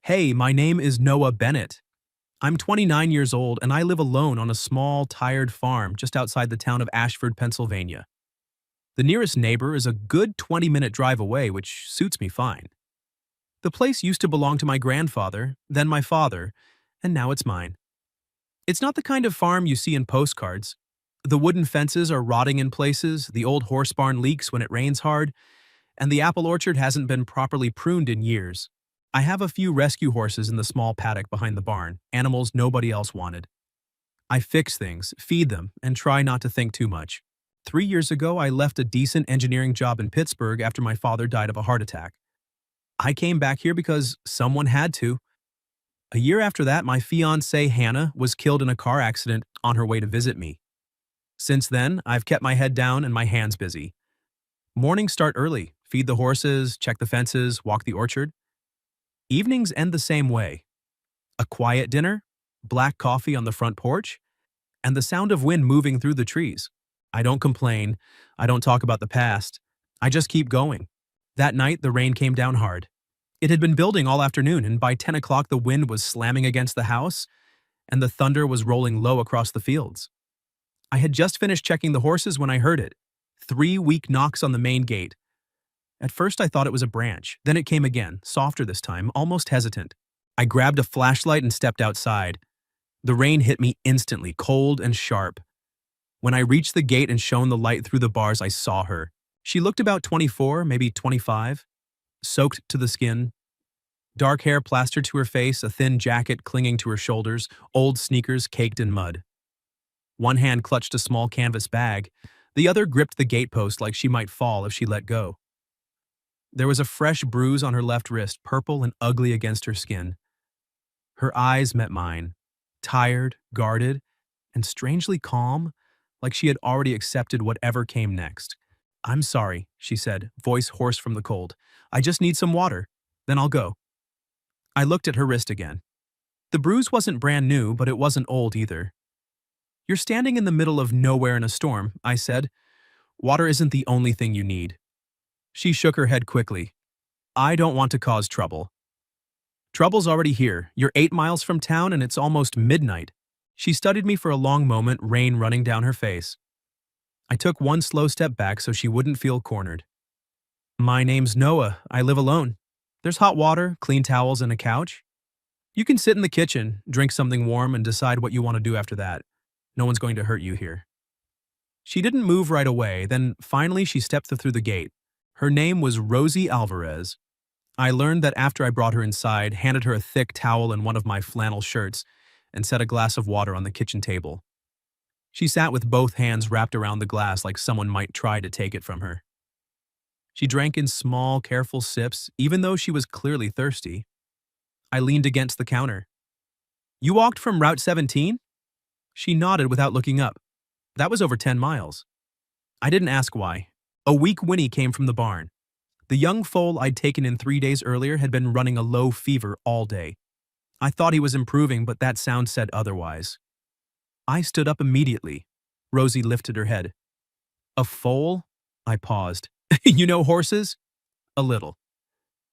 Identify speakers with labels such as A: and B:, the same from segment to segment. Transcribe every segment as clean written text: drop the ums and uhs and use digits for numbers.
A: Hey, my name is Noah Bennett. I'm 29 years old and I live alone on a small, tired farm just outside the town of Ashford, Pennsylvania. The nearest neighbor is a good 20-minute drive away, which suits me fine. The place used to belong to my grandfather, then my father, and now it's mine. It's not the kind of farm you see in postcards. The wooden fences are rotting in places, the old horse barn leaks when it rains hard, and the apple orchard hasn't been properly pruned in years. I have a few rescue horses in the small paddock behind the barn, animals nobody else wanted. I fix things, feed them, and try not to think too much. 3 years ago, I left a decent engineering job in Pittsburgh after my father died of a heart attack. I came back here because someone had to. A year after that, my fiancée, Hannah, was killed in a car accident on her way to visit me. Since then, I've kept my head down and my hands busy. Mornings start early, feed the horses, check the fences, walk the orchard. Evenings end the same way. A quiet dinner, black coffee on the front porch, and the sound of wind moving through the trees. I don't complain. I don't talk about the past. I just keep going. That night, the rain came down hard. It had been building all afternoon, and by 10 o'clock, the wind was slamming against the house, and the thunder was rolling low across the fields. I had just finished checking the horses when I heard it. 3 weak knocks on the main gate. At first, I thought it was a branch. Then it came again, softer this time, almost hesitant. I grabbed a flashlight and stepped outside. The rain hit me instantly, cold and sharp. When I reached the gate and shone the light through the bars, I saw her. She looked about 24, maybe 25, soaked to the skin. Dark hair plastered to her face, a thin jacket clinging to her shoulders, old sneakers caked in mud. One hand clutched a small canvas bag. The other gripped the gatepost like she might fall if she let go. There was a fresh bruise on her left wrist, purple and ugly against her skin. Her eyes met mine, tired, guarded, and strangely calm, like she had already accepted whatever came next. "I'm sorry," she said, voice hoarse from the cold. "I just need some water. Then I'll go." I looked at her wrist again. The bruise wasn't brand new, but it wasn't old either. "You're standing in the middle of nowhere in a storm," I said. "Water isn't the only thing you need." She shook her head quickly. "I don't want to cause trouble." "Trouble's already here. You're 8 miles from town and it's almost midnight." She studied me for a long moment, rain running down her face. I took one slow step back so she wouldn't feel cornered. "My name's Noah. I live alone. There's hot water, clean towels, and a couch. You can sit in the kitchen, drink something warm, and decide what you want to do after that. No one's going to hurt you here." She didn't move right away, then finally she stepped through the gate. Her name was Rosie Alvarez. I learned that after I brought her inside, handed her a thick towel and one of my flannel shirts, and set a glass of water on the kitchen table. She sat with both hands wrapped around the glass like someone might try to take it from her. She drank in small, careful sips, even though she was clearly thirsty. I leaned against the counter. "You walked from Route 17? She nodded without looking up. "That was over 10 miles. I didn't ask why. A weak whinny came from the barn. The young foal I'd taken in 3 days earlier had been running a low fever all day. I thought he was improving, but that sound said otherwise. I stood up immediately. Rosie lifted her head. "A foal?" I paused. "You know horses?" "A little."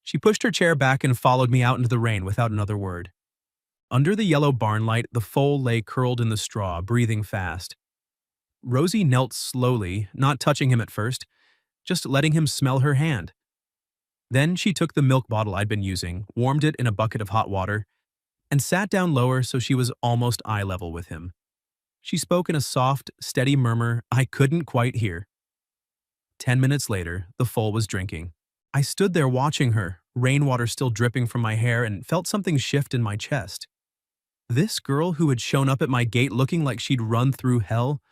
A: She pushed her chair back and followed me out into the rain without another word. Under the yellow barn light, the foal lay curled in the straw, breathing fast. Rosie knelt slowly, not touching him at first, just letting him smell her hand. Then she took the milk bottle I'd been using, warmed it in a bucket of hot water, and sat down lower so she was almost eye level with him. She spoke in a soft, steady murmur I couldn't quite hear. 10 minutes later, the foal was drinking. I stood there watching her, rainwater still dripping from my hair, and felt something shift in my chest. This girl who had shown up at my gate looking like she'd run through hell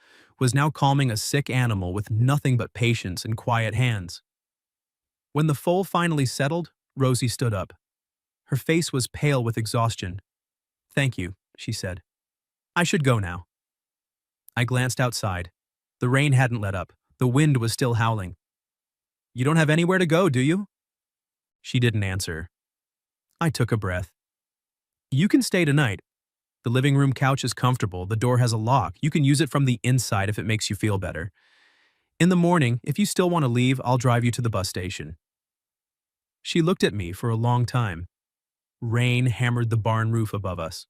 A: was now calming a sick animal with nothing but patience and quiet hands. When the foal finally settled, Rosie stood up. Her face was pale with exhaustion. "Thank you," she said. "I should go now." I glanced outside. The rain hadn't let up. The wind was still howling. "You don't have anywhere to go, do you?" She didn't answer. I took a breath. "You can stay tonight. The living room couch is comfortable. The door has a lock. You can use it from the inside if it makes you feel better. In the morning, if you still want to leave, I'll drive you to the bus station." She looked at me for a long time. Rain hammered the barn roof above us.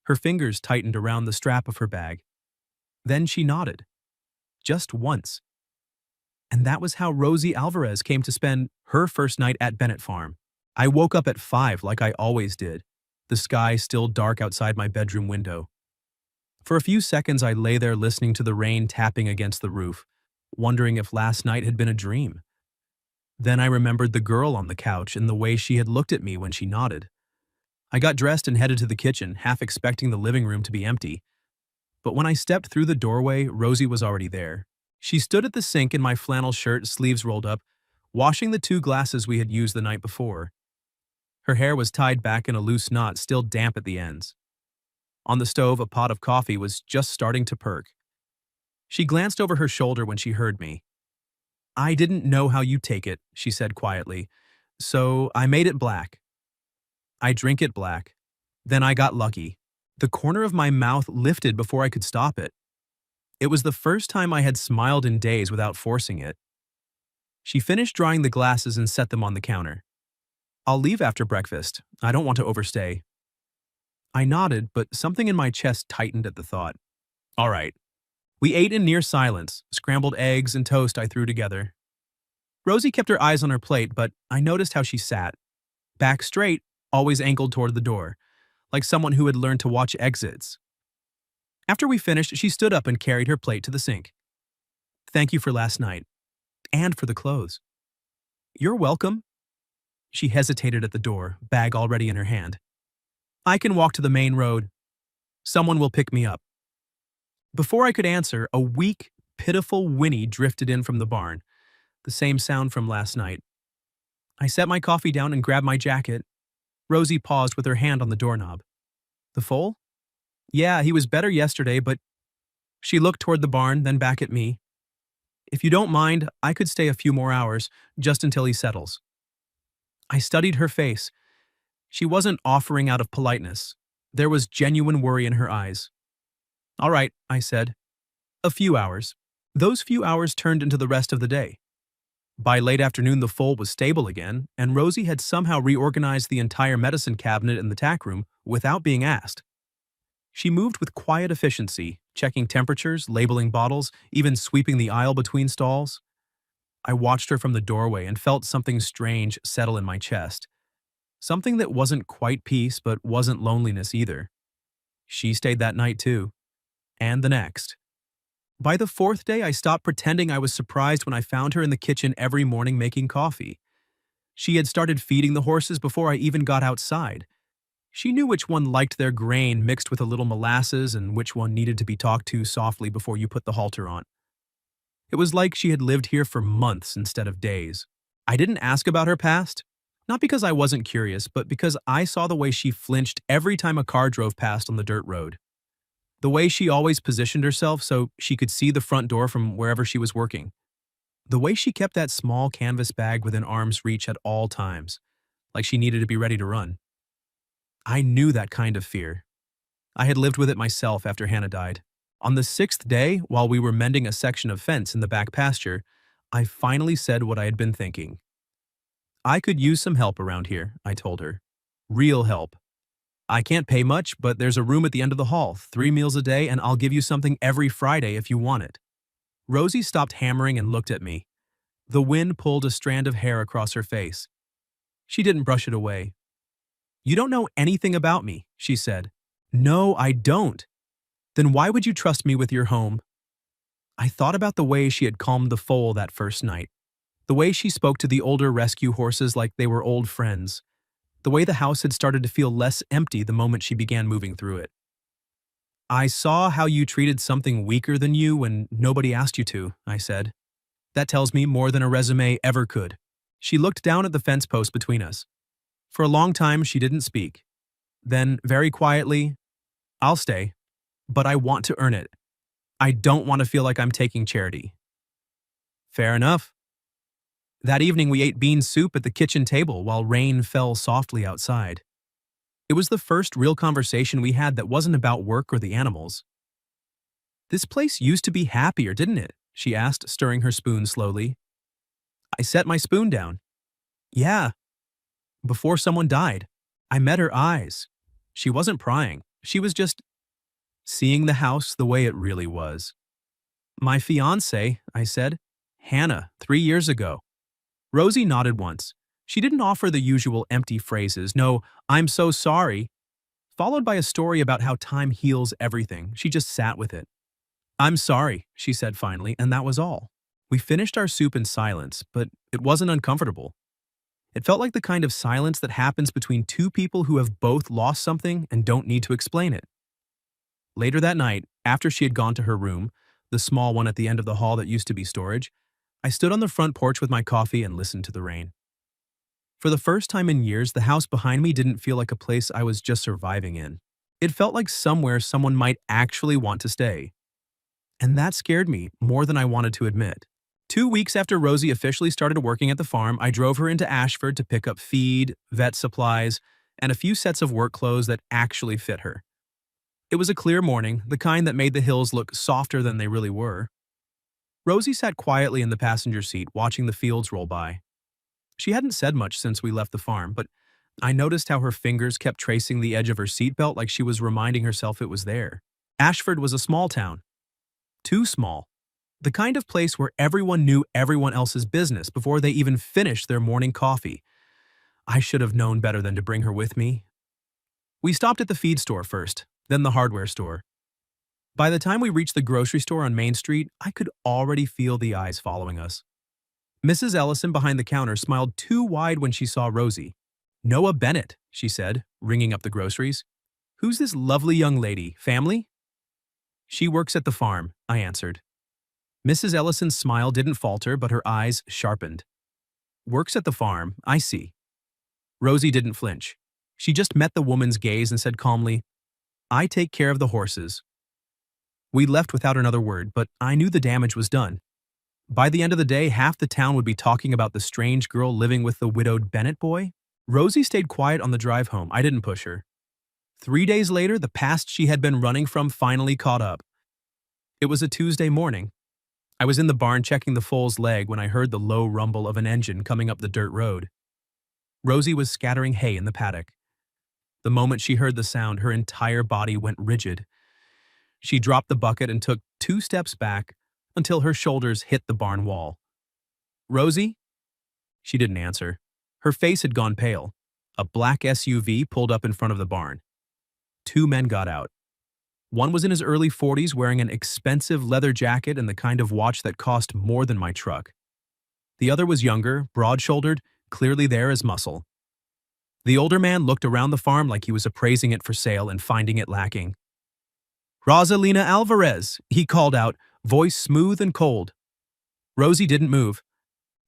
A: Her fingers tightened around the strap of her bag. Then she nodded. Just once. And that was how Rosie Alvarez came to spend her first night at Bennett Farm. I woke up at 5 like I always did, the sky still dark outside my bedroom window. For a few seconds I lay there listening to the rain tapping against the roof, wondering if last night had been a dream. Then I remembered the girl on the couch and the way she had looked at me when she nodded. I got dressed and headed to the kitchen, half expecting the living room to be empty. But when I stepped through the doorway, Rosie was already there. She stood at the sink in my flannel shirt, sleeves rolled up, washing the 2 glasses we had used the night before. Her hair was tied back in a loose knot, still damp at the ends. On the stove, a pot of coffee was just starting to perk. She glanced over her shoulder when she heard me. "I didn't know how you'd take it," she said quietly, "so I made it black." I drink it black. Then I got lucky. The corner of my mouth lifted before I could stop it. It was the first time I had smiled in days without forcing it. She finished drying the glasses and set them on the counter. "I'll leave after breakfast. I don't want to overstay." I nodded, but something in my chest tightened at the thought. All right. We ate in near silence, scrambled eggs and toast I threw together. Rosie kept her eyes on her plate, but I noticed how she sat. Back straight, always angled toward the door, like someone who had learned to watch exits. After we finished, she stood up and carried her plate to the sink. "Thank you for last night. And for the clothes." "You're welcome." She hesitated at the door, bag already in her hand. "I can walk to the main road. Someone will pick me up." Before I could answer, a weak, pitiful whinny drifted in from the barn, the same sound from last night. I set my coffee down and grabbed my jacket. Rosie paused with her hand on the doorknob. "The foal?" "Yeah, he was better yesterday, but..." She looked toward the barn, then back at me. "If you don't mind, I could stay a few more hours, just until he settles." I studied her face. She wasn't offering out of politeness. There was genuine worry in her eyes. "All right," I said. "A few hours." Those few hours turned into the rest of the day. By late afternoon, the foal was stable again, and Rosie had somehow reorganized the entire medicine cabinet in the tack room without being asked. She moved with quiet efficiency, checking temperatures, labeling bottles, even sweeping the aisle between stalls. I watched her from the doorway and felt something strange settle in my chest. Something that wasn't quite peace, but wasn't loneliness either. She stayed that night too. And the next. By the 4th day, I stopped pretending I was surprised when I found her in the kitchen every morning making coffee. She had started feeding the horses before I even got outside. She knew which one liked their grain mixed with a little molasses and which one needed to be talked to softly before you put the halter on. It was like she had lived here for months instead of days. I didn't ask about her past, not because I wasn't curious, but because I saw the way she flinched every time a car drove past on the dirt road. The way she always positioned herself so she could see the front door from wherever she was working. The way she kept that small canvas bag within arm's reach at all times, like she needed to be ready to run. I knew that kind of fear. I had lived with it myself after Hannah died. On the 6th day, while we were mending a section of fence in the back pasture, I finally said what I had been thinking. "I could use some help around here," I told her. "Real help. I can't pay much, but there's a room at the end of the hall, 3 meals a day, and I'll give you something every Friday if you want it." Rosie stopped hammering and looked at me. The wind pulled a strand of hair across her face. She didn't brush it away. "You don't know anything about me," she said. "No, I don't." "Then why would you trust me with your home?" I thought about the way she had calmed the foal that first night. The way she spoke to the older rescue horses like they were old friends. The way the house had started to feel less empty the moment she began moving through it. "I saw how you treated something weaker than you when nobody asked you to," I said. "That tells me more than a resume ever could." She looked down at the fence post between us. For a long time, she didn't speak. Then, very quietly, "I'll stay, but I want to earn it. I don't want to feel like I'm taking charity." Fair enough. That evening, we ate bean soup at the kitchen table while rain fell softly outside. It was the first real conversation we had that wasn't about work or the animals. "This place used to be happier, didn't it?" she asked, stirring her spoon slowly. I set my spoon down. "Yeah, before someone died." I met her eyes. She wasn't prying. She was just seeing the house the way it really was. My fiancé, I said. Hannah, 3 years ago. Rosie nodded once. She didn't offer the usual empty phrases, no, I'm so sorry, followed by a story about how time heals everything. She just sat with it. I'm sorry, she said finally, and that was all. We finished our soup in silence, but it wasn't uncomfortable. It felt like the kind of silence that happens between two people who have both lost something and don't need to explain it. Later that night, after she had gone to her room, the small one at the end of the hall that used to be storage, I stood on the front porch with my coffee and listened to the rain. For the first time in years, the house behind me didn't feel like a place I was just surviving in. It felt like somewhere someone might actually want to stay. And that scared me more than I wanted to admit. 2 weeks after Rosie officially started working at the farm, I drove her into Ashford to pick up feed, vet supplies, and a few sets of work clothes that actually fit her. It was a clear morning, the kind that made the hills look softer than they really were. Rosie sat quietly in the passenger seat, watching the fields roll by. She hadn't said much since we left the farm, but I noticed how her fingers kept tracing the edge of her seatbelt like she was reminding herself it was there. Ashford was a small town. Too small. The kind of place where everyone knew everyone else's business before they even finished their morning coffee. I should have known better than to bring her with me. We stopped at the feed store first, then the hardware store. By the time we reached the grocery store on Main Street, I could already feel the eyes following us. Mrs. Ellison behind the counter smiled too wide when she saw Rosie. Noah Bennett, she said, ringing up the groceries. Who's this lovely young lady? Family? She works at the farm, I answered. Mrs. Ellison's smile didn't falter, but her eyes sharpened. Works at the farm, I see. Rosie didn't flinch. She just met the woman's gaze and said calmly, I take care of the horses. We left without another word, but I knew the damage was done. By the end of the day, half the town would be talking about the strange girl living with the widowed Bennett boy. Rosie stayed quiet on the drive home. I didn't push her. 3 days later, the past she had been running from finally caught up. It was a Tuesday morning. I was in the barn checking the foal's leg when I heard the low rumble of an engine coming up the dirt road. Rosie was scattering hay in the paddock. The moment she heard the sound, her entire body went rigid. She dropped the bucket and took 2 steps back until her shoulders hit the barn wall. Rosie? She didn't answer. Her face had gone pale. A black SUV pulled up in front of the barn. 2 men got out. One was in his early 40s wearing an expensive leather jacket and the kind of watch that cost more than my truck. The other was younger, broad-shouldered, clearly there as muscle. The older man looked around the farm like he was appraising it for sale and finding it lacking. Rosalina Alvarez, he called out, voice smooth and cold. Rosie didn't move.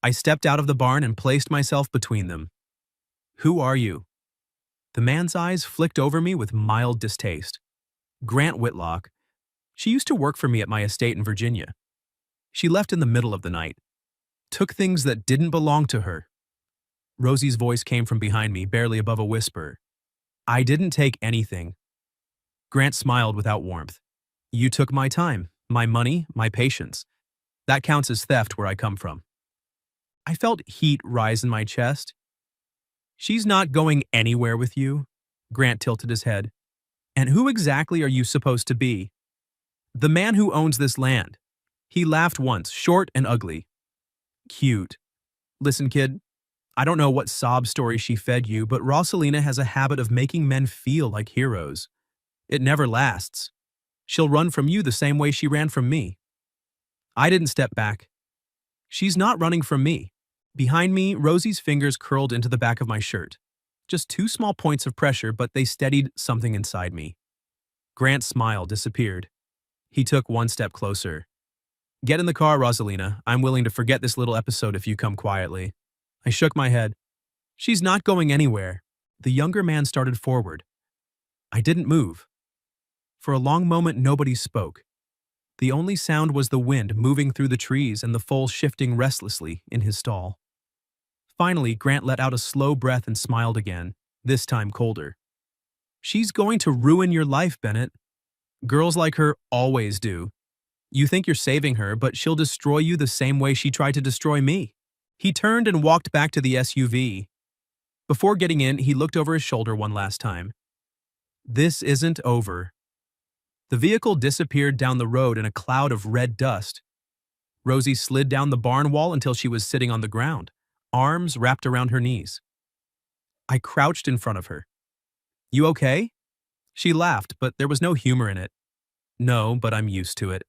A: I stepped out of the barn and placed myself between them. Who are you? The man's eyes flicked over me with mild distaste. Grant Whitlock. She used to work for me at my estate in Virginia. She left in the middle of the night. Took things that didn't belong to her. Rosie's voice came from behind me, barely above a whisper. I didn't take anything. Grant smiled without warmth. You took my time, my money, my patience. That counts as theft where I come from. I felt heat rise in my chest. She's not going anywhere with you. Grant tilted his head. And who exactly are you supposed to be? The man who owns this land. He laughed once, short and ugly. Cute. Listen, kid, I don't know what sob story she fed you, but Rosalina has a habit of making men feel like heroes. It never lasts. She'll run from you the same way she ran from me. I didn't step back. She's not running from me. Behind me, Rosie's fingers curled into the back of my shirt. Just 2 small points of pressure, but they steadied something inside me. Grant's smile disappeared. He took 1 step closer. Get in the car, Rosalina. I'm willing to forget this little episode if you come quietly. I shook my head. She's not going anywhere. The younger man started forward. I didn't move. For a long moment, nobody spoke. The only sound was the wind moving through the trees and the foal shifting restlessly in his stall. Finally, Grant let out a slow breath and smiled again, this time colder. She's going to ruin your life, Bennett. Girls like her always do. You think you're saving her, but she'll destroy you the same way she tried to destroy me. He turned and walked back to the SUV. Before getting in, he looked over his shoulder one last time. This isn't over. The vehicle disappeared down the road in a cloud of red dust. Rosie slid down the barn wall until she was sitting on the ground, arms wrapped around her knees. I crouched in front of her. You okay? She laughed, but there was no humor in it. No, but I'm used to it.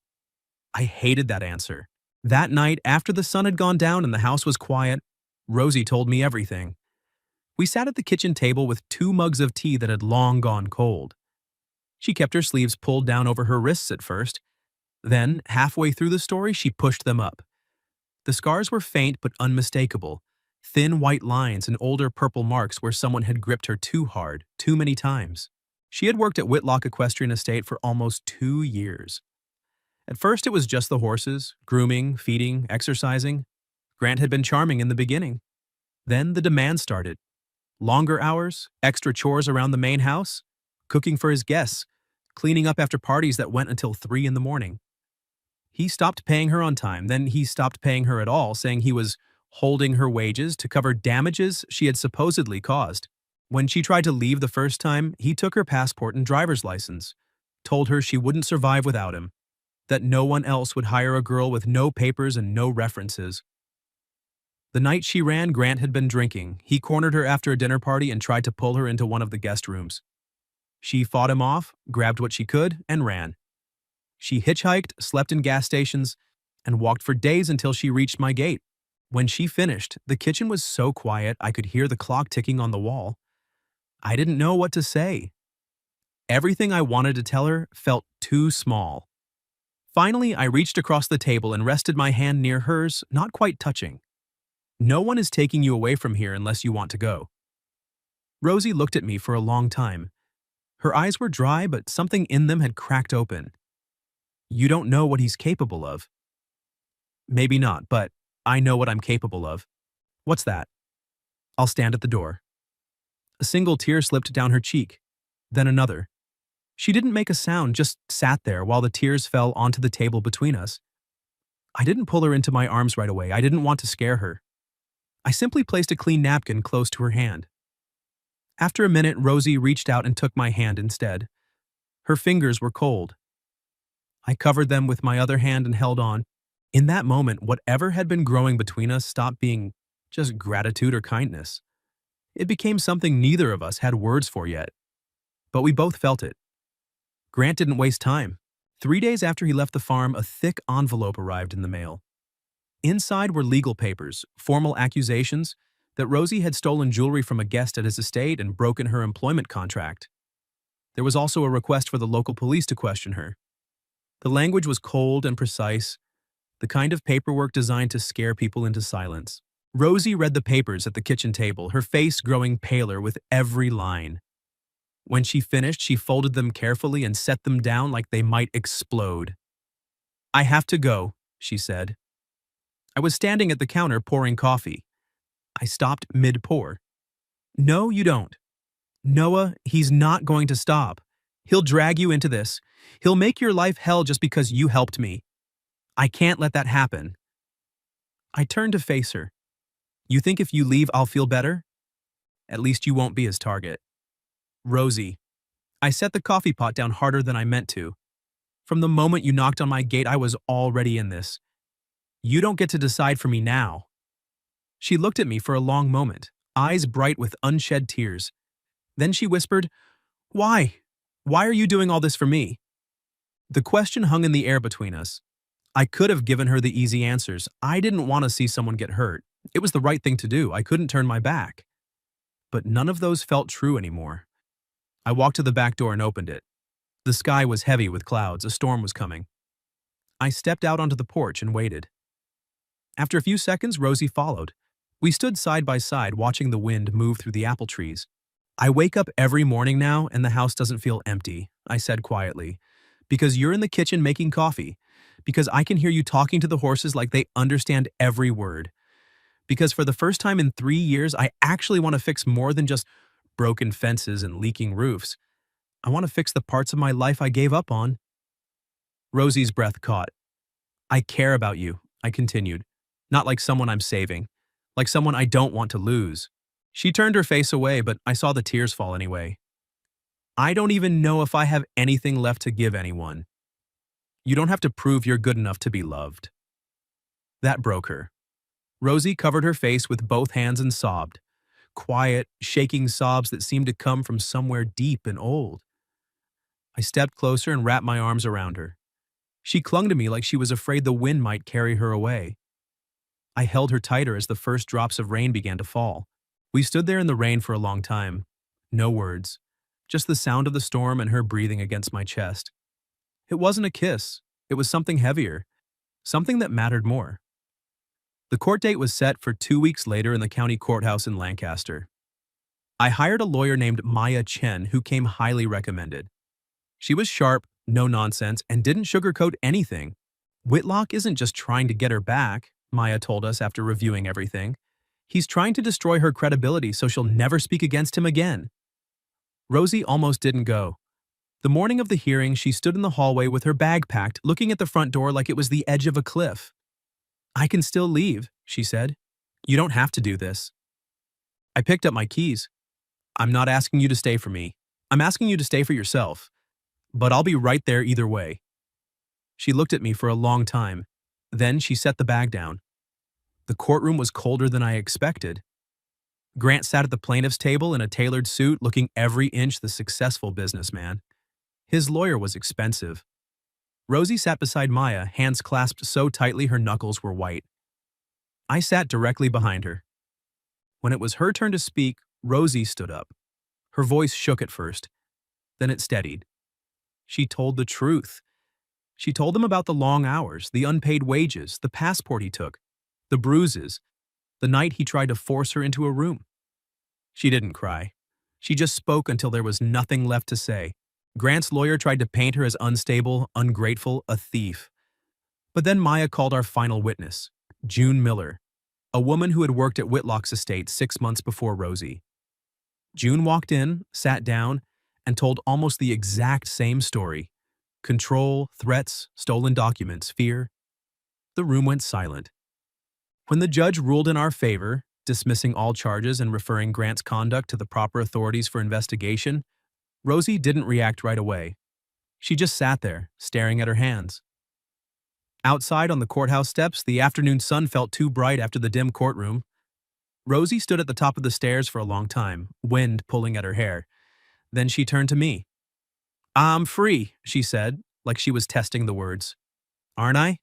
A: I hated that answer. That night, after the sun had gone down and the house was quiet, Rosie told me everything. We sat at the kitchen table with 2 mugs of tea that had long gone cold. She kept her sleeves pulled down over her wrists at first. Then, halfway through the story, she pushed them up. The scars were faint but unmistakable, thin white lines and older purple marks where someone had gripped her too hard, too many times. She had worked at Whitlock Equestrian Estate for almost 2 years. At first, it was just the horses, grooming, feeding, exercising. Grant had been charming in the beginning. Then the demand started. Longer hours, extra chores around the main house, cooking for his guests, cleaning up after parties that went until 3 in the morning. He stopped paying her on time, then he stopped paying her at all, saying he was holding her wages to cover damages she had supposedly caused. When she tried to leave the first time, he took her passport and driver's license, told her she wouldn't survive without him, that no one else would hire a girl with no papers and no references. The night she ran, Grant had been drinking. He cornered her after a dinner party and tried to pull her into one of the guest rooms. She fought him off, grabbed what she could, and ran. She hitchhiked, slept in gas stations, and walked for days until she reached my gate. When she finished, the kitchen was so quiet I could hear the clock ticking on the wall. I didn't know what to say. Everything I wanted to tell her felt too small. Finally, I reached across the table and rested my hand near hers, not quite touching. No one is taking you away from here unless you want to go. Rosie looked at me for a long time. Her eyes were dry, but something in them had cracked open. You don't know what he's capable of. Maybe not, but I know what I'm capable of. What's that? I'll stand at the door. A single tear slipped down her cheek, then another. She didn't make a sound, just sat there while the tears fell onto the table between us. I didn't pull her into my arms right away. I didn't want to scare her. I simply placed a clean napkin close to her hand. After a minute, Rosie reached out and took my hand instead. Her fingers were cold. I covered them with my other hand and held on. In that moment, whatever had been growing between us stopped being just gratitude or kindness. It became something neither of us had words for yet. But we both felt it. Grant didn't waste time. 3 days after he left the farm, a thick envelope arrived in the mail. Inside were legal papers, formal accusations that Rosie had stolen jewelry from a guest at his estate and broken her employment contract. There was also a request for the local police to question her. The language was cold and precise, the kind of paperwork designed to scare people into silence. Rosie read the papers at the kitchen table, her face growing paler with every line. When she finished, she folded them carefully and set them down like they might explode. I have to go, she said. I was standing at the counter pouring coffee. I stopped mid-pour. No, you don't. Noah, he's not going to stop. He'll drag you into this. He'll make your life hell just because you helped me. I can't let that happen. I turned to face her. You think if you leave, I'll feel better? At least you won't be his target. Rosie. I set the coffee pot down harder than I meant to. From the moment you knocked on my gate, I was already in this. You don't get to decide for me now. She looked at me for a long moment, eyes bright with unshed tears. Then she whispered, Why? Why are you doing all this for me? The question hung in the air between us. I could have given her the easy answers. I didn't want to see someone get hurt. It was the right thing to do. I couldn't turn my back. But none of those felt true anymore. I walked to the back door and opened it. The sky was heavy with clouds. A storm was coming. I stepped out onto the porch and waited. After a few seconds, Rosie followed. We stood side by side, watching the wind move through the apple trees. I wake up every morning now and the house doesn't feel empty, I said quietly, because you're in the kitchen making coffee, because I can hear you talking to the horses like they understand every word, because for the first time in 3 years, I actually want to fix more than just broken fences and leaking roofs. I want to fix the parts of my life I gave up on. Rosie's breath caught. I care about you, I continued, not like someone I'm saving, like someone I don't want to lose. She turned her face away, but I saw the tears fall anyway. I don't even know if I have anything left to give anyone. You don't have to prove you're good enough to be loved. That broke her. Rosie covered her face with both hands and sobbed. Quiet, shaking sobs that seemed to come from somewhere deep and old. I stepped closer and wrapped my arms around her. She clung to me like she was afraid the wind might carry her away. I held her tighter as the first drops of rain began to fall. We stood there in the rain for a long time. No words. Just the sound of the storm and her breathing against my chest. It wasn't a kiss. It was something heavier. Something that mattered more. The court date was set for 2 weeks later in the county courthouse in Lancaster. I hired a lawyer named Maya Chen who came highly recommended. She was sharp, no nonsense, and didn't sugarcoat anything. Whitlock isn't just trying to get her back, Maya told us after reviewing everything. He's trying to destroy her credibility so she'll never speak against him again. Rosie almost didn't go. The morning of the hearing, she stood in the hallway with her bag packed, looking at the front door like it was the edge of a cliff. "I can still leave," she said. "You don't have to do this." I picked up my keys. "I'm not asking you to stay for me. I'm asking you to stay for yourself. But I'll be right there either way." She looked at me for a long time. Then she set the bag down. The courtroom was colder than I expected. Grant sat at the plaintiff's table in a tailored suit, looking every inch the successful businessman. His lawyer was expensive. Rosie sat beside Maya, hands clasped so tightly her knuckles were white. I sat directly behind her. When it was her turn to speak, Rosie stood up. Her voice shook at first. Then it steadied. She told the truth. She told them about the long hours, the unpaid wages, the passport he took, the bruises, the night he tried to force her into a room. She didn't cry. She just spoke until there was nothing left to say. Grant's lawyer tried to paint her as unstable, ungrateful, a thief. But then Maya called our final witness, June Miller, a woman who had worked at Whitlock's estate 6 months before Rosie. June walked in, sat down, and told almost the exact same story. Control, threats, stolen documents, fear. The room went silent. When the judge ruled in our favor, dismissing all charges and referring Grant's conduct to the proper authorities for investigation, Rosie didn't react right away. She just sat there, staring at her hands. Outside on the courthouse steps, the afternoon sun felt too bright after the dim courtroom. Rosie stood at the top of the stairs for a long time, wind pulling at her hair. Then she turned to me. "I'm free," she said, like she was testing the words. "Aren't I?"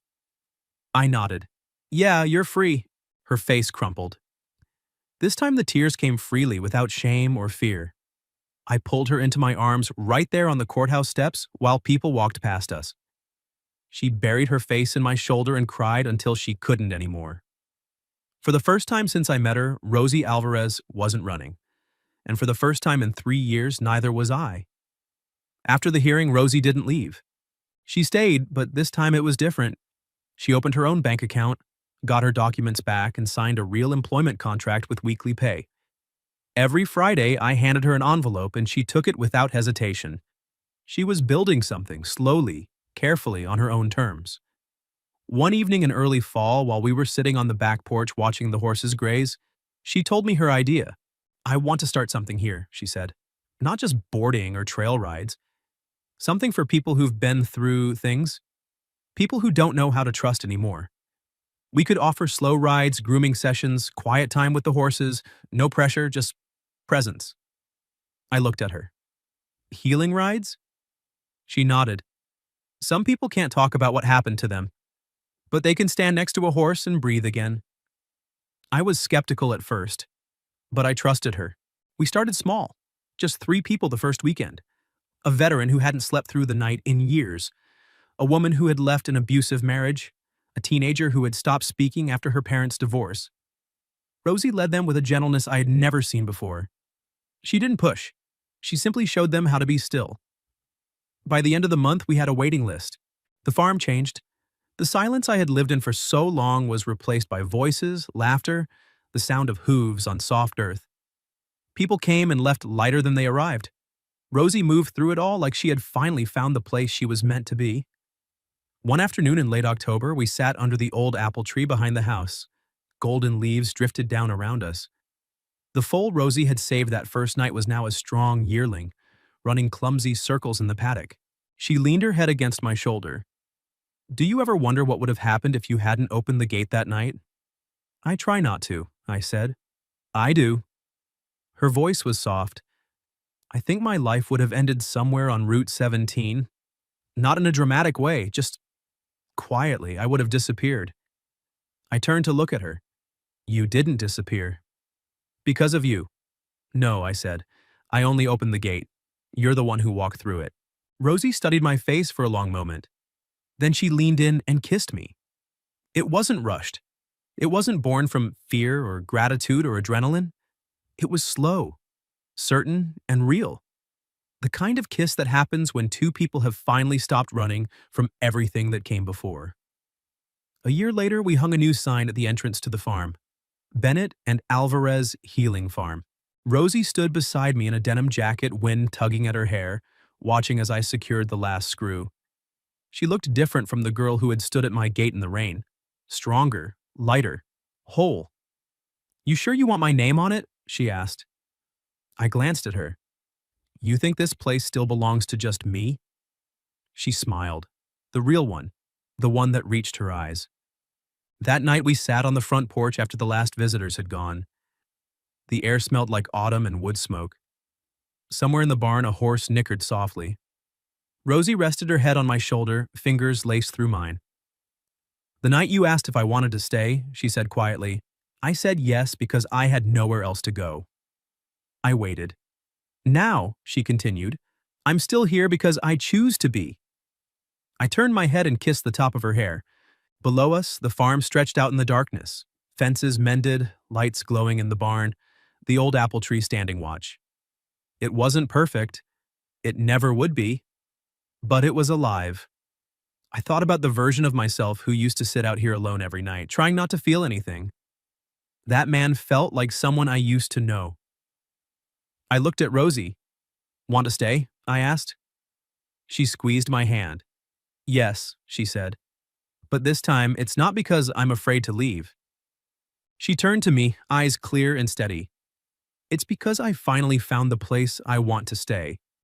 A: I nodded. "Yeah, you're free." Her face crumpled. This time the tears came freely without shame or fear. I pulled her into my arms right there on the courthouse steps while people walked past us. She buried her face in my shoulder and cried until she couldn't anymore. For the first time since I met her, Rosie Alvarez wasn't running. And for the first time in 3 years, neither was I. After the hearing, Rosie didn't leave. She stayed, but this time it was different. She opened her own bank account, got her documents back, and signed a real employment contract with weekly pay. Every Friday, I handed her an envelope and she took it without hesitation. She was building something, slowly, carefully, on her own terms. One evening in early fall, while we were sitting on the back porch watching the horses graze, she told me her idea. "I want to start something here," she said. "Not just boarding or trail rides. Something for people who've been through things. People who don't know how to trust anymore. We could offer slow rides, grooming sessions, quiet time with the horses, no pressure, just presence." I looked at her. "Healing rides?" She nodded. "Some people can't talk about what happened to them, but they can stand next to a horse and breathe again." I was skeptical at first, but I trusted her. We started small, just 3 people the first weekend. A veteran who hadn't slept through the night in years, a woman who had left an abusive marriage, a teenager who had stopped speaking after her parents' divorce. Rosie led them with a gentleness I had never seen before. She didn't push. She simply showed them how to be still. By the end of the month, we had a waiting list. The farm changed. The silence I had lived in for so long was replaced by voices, laughter, the sound of hooves on soft earth. People came and left lighter than they arrived. Rosie moved through it all like she had finally found the place she was meant to be. One afternoon in late October, we sat under the old apple tree behind the house. Golden leaves drifted down around us. The foal Rosie had saved that first night was now a strong yearling, running clumsy circles in the paddock. She leaned her head against my shoulder. Do you ever wonder what would have happened if you hadn't opened the gate that night? I try not to, I said. I do. Her voice was soft. I think my life would have ended somewhere on Route 17. Not in a dramatic way, just quietly. I would have disappeared. I turned to look at her. You didn't disappear. Because of you. No, I said. I only opened the gate. You're the one who walked through it. Rosie studied my face for a long moment. Then she leaned in and kissed me. It wasn't rushed. It wasn't born from fear or gratitude or adrenaline. It was slow, certain, and real. The kind of kiss that happens when two people have finally stopped running from everything that came before. A year later, we hung a new sign at the entrance to the farm. Bennett and Alvarez Healing Farm. Rosie stood beside me in a denim jacket, wind tugging at her hair, watching as I secured the last screw. She looked different from the girl who had stood at my gate in the rain. Stronger, lighter, whole. You sure you want my name on it? She asked. I glanced at her. You think this place still belongs to just me? She smiled. The real one. The one that reached her eyes. That night we sat on the front porch after the last visitors had gone. The air smelled like autumn and wood smoke. Somewhere in the barn a horse nickered softly. Rosie rested her head on my shoulder, fingers laced through mine. The night you asked if I wanted to stay, she said quietly, I said yes because I had nowhere else to go. I waited. Now, she continued, I'm still here because I choose to be. I turned my head and kissed the top of her hair. Below us, the farm stretched out in the darkness. Fences mended, lights glowing in the barn, the old apple tree standing watch. It wasn't perfect. It never would be. But it was alive. I thought about the version of myself who used to sit out here alone every night, trying not to feel anything. That man felt like someone I used to know. I looked at Rosie. Want to stay? I asked. She squeezed my hand. Yes, she said. But this time, it's not because I'm afraid to leave. She turned to me, eyes clear and steady. It's because I finally found the place I want to stay.